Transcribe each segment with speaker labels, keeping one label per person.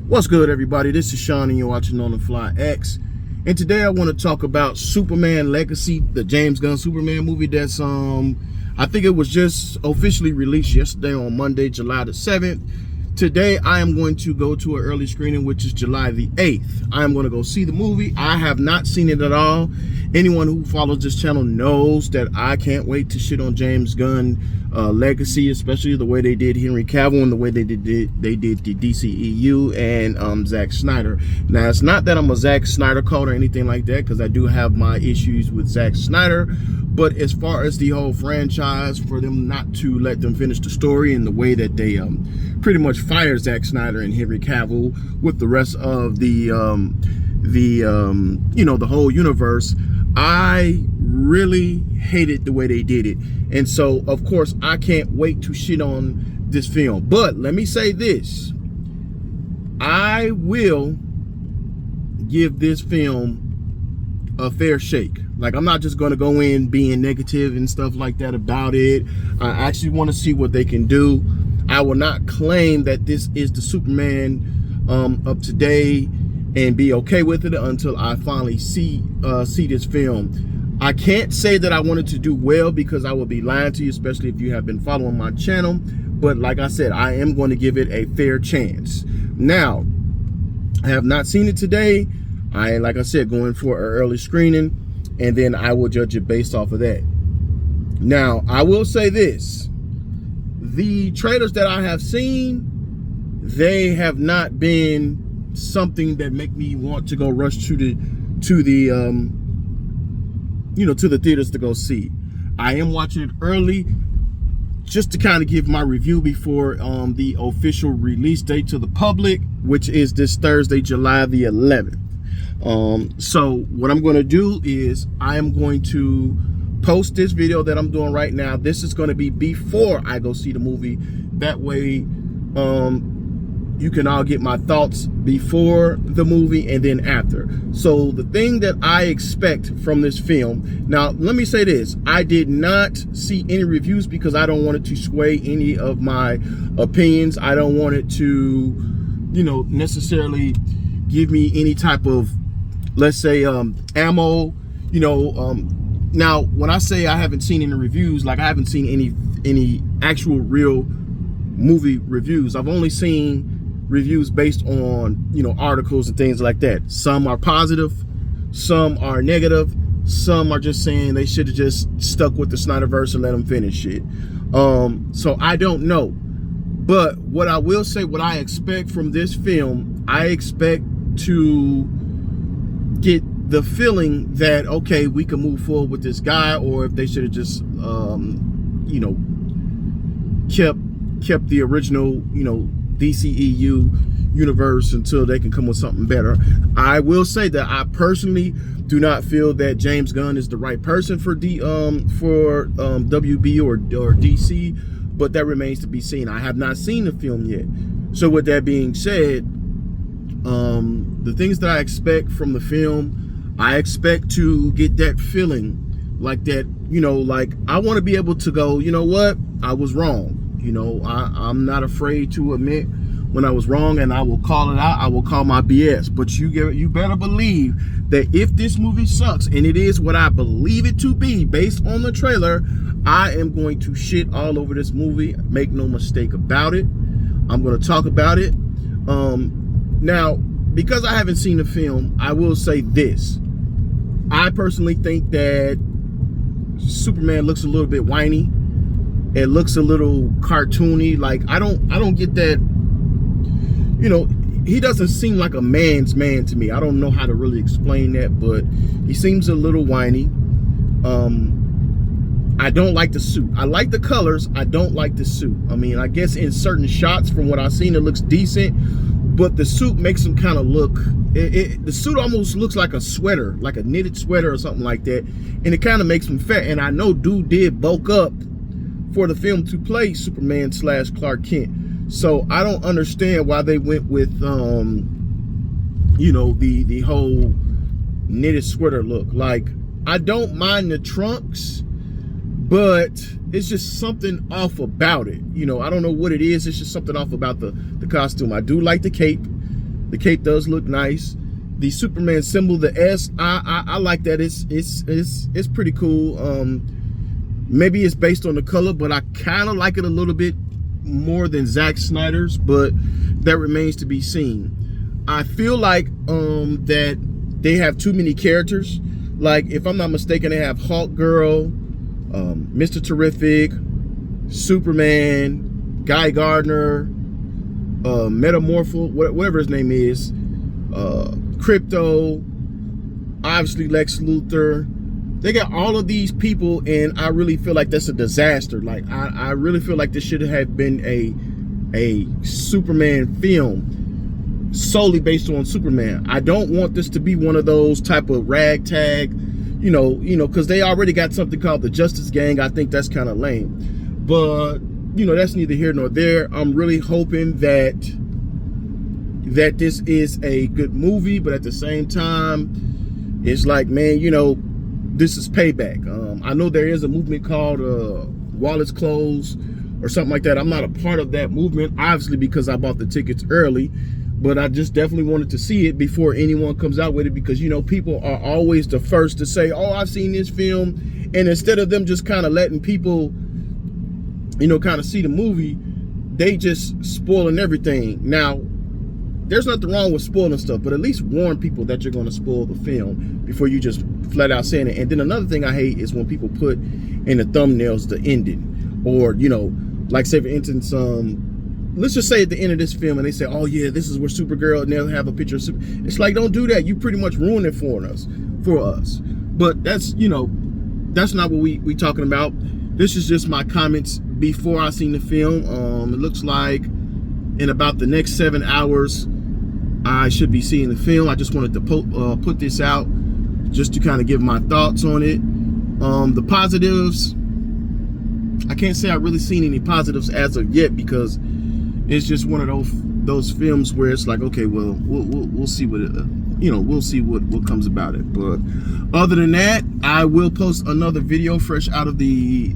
Speaker 1: What's good, everybody? This is Sean and you're watching On the Fly X. And today I want to talk about Superman Legacy, the James Gunn Superman movie that's I think it was just officially released yesterday on Monday, July the 7th. Today I am going to go to an early screening, which is July the 8th. I am going to go see the movie. I have not seen it at all. Anyone who follows this channel knows that I can't wait to shit on James Gunn Legacy, especially the way they did Henry Cavill and the way they did the DCEU and Zack Snyder. Now, it's not that I'm a Zack Snyder cult or anything like that, because I do have my issues with Zack Snyder. But as far as the whole franchise, for them not to let them finish the story in the way that they pretty much fired Zack Snyder and Henry Cavill with the rest of the whole universe, I really hated the way they did it. And so, of course, I can't wait to shit on this film. But let me say this. I will give this film a fair shake. Like, I'm not just going to go in being negative and stuff like that about it. I actually want to see what they can do. I will not claim that this is the Superman of today and be okay with it until I finally see this film. I can't say that I wanted to do well, because I will be lying to you, especially if you have been following my channel. But like I said, I am going to give it a fair chance. Now, I have not seen it today. Like I said, going for an early screening, and then I will judge it based off of that. Now, I will say this. The trailers that I have seen, they have not been something that make me want to go rush to the theaters to go see. I am watching it early just to kind of give my review before the official release date to the public, which is this Thursday, July the 11th. So what I'm going to do is I am going to post this video that I'm doing right now. This is going to be before I go see the movie. That way you can all get my thoughts before the movie and then after. So the thing that I expect from this film, now let me say this, I did not see any reviews because I don't want it to sway any of my opinions. I don't want it to, necessarily give me any type of, let's say, ammo, now when I say I haven't seen any reviews, like I haven't seen any actual real movie reviews. I've only seen reviews based on articles and things like that. Some are positive, some are negative, some are just saying they should have just stuck with the Snyderverse and let them finish it. So I don't know, but what I will say, what I expect from this film, I expect to get the feeling that, okay, we can move forward with this guy, or if they should have just kept the original DCEU universe until they can come with something better. I will say that I personally do not feel that James Gunn is the right person for WB or DC, but that remains to be seen. I have not seen the film yet. So with that being said, the things that I expect from the film, I expect to get that feeling like that, like I want to be able to go, you know what, I was wrong. I'm not afraid to admit when I was wrong, and I will call it out. I will call my BS. But you better believe that if this movie sucks, and it is what I believe it to be based on the trailer, I am going to shit all over this movie. Make no mistake about it. I'm going to talk about it. Now, because I haven't seen the film, I will say this. I personally think that Superman looks a little bit whiny. It looks a little cartoony. Like I don't get that. He doesn't seem like a man's man to me. I don't know how to really explain that, but he seems a little whiny. I don't like the suit. I like the colors. I don't like the suit. I mean, I guess in certain shots from what I've seen, it looks decent, but the suit makes him kind of look, the suit almost looks like a sweater, like a knitted sweater or something like that. And it kind of makes him fat. And I know dude did bulk up for the film to play Superman / Clark Kent. So I don't understand why they went with, the whole knitted sweater look. Like, I don't mind the trunks, but it's just something off about it. I don't know what it is. It's just something off about the costume. I do like the cape. The cape does look nice. The Superman symbol, the S, I like that. It's pretty cool. Maybe it's based on the color, but I kind of like it a little bit more than Zack Snyder's, but that remains to be seen. I feel like that they have too many characters. Like, if I'm not mistaken, they have Hawk Girl, Mr. Terrific, Superman, Guy Gardner, Metamorpho, whatever his name is, Crypto, obviously Lex Luthor. They got all of these people, and I really feel like that's a disaster. Like, I really feel like this should have been a Superman film solely based on Superman. I don't want this to be one of those type of ragtag, you know, because they already got something called the Justice Gang. I think that's kind of lame, but you know, that's neither here nor there. I'm really hoping that this is a good movie, but at the same time, it's like, man, you know, this is payback. I know there is a movement called Wallets Closed or something like that. I'm not a part of that movement, obviously, because I bought the tickets early, but I just definitely wanted to see it before anyone comes out with it, because, you know, people are always the first to say, oh, I've seen this film, and instead of them just kind of letting people, you know, kind of see the movie, they just spoiling everything. Now, there's nothing wrong with spoiling stuff, but at least warn people that you're going to spoil the film before you just flat out saying it. And then another thing I hate is when people put in the thumbnails the ending, or, you know, like, say for instance, let's just say at the end of this film and they say, oh yeah, this is where Supergirl, and they'll have a picture of Super. It's like, don't do that. You pretty much ruined it for us. But that's, you know, that's not what we talking about. This is just my comments before I seen the film. It looks like in about the next 7 hours I should be seeing the film. I just wanted to put this out just to kind of give my thoughts on it. The positives, I can't say I've really seen any positives as of yet, because it's just one of those films where it's like, okay, well, we'll see what it, you know, we'll see what comes about it. But other than that, I will post another video fresh out of the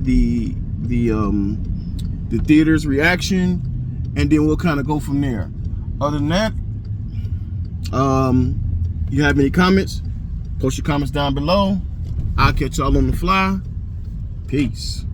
Speaker 1: theater's reaction, and then we'll kind of go from there. Other than that, you have any comments, post your comments down below. I'll catch y'all on the fly. Peace.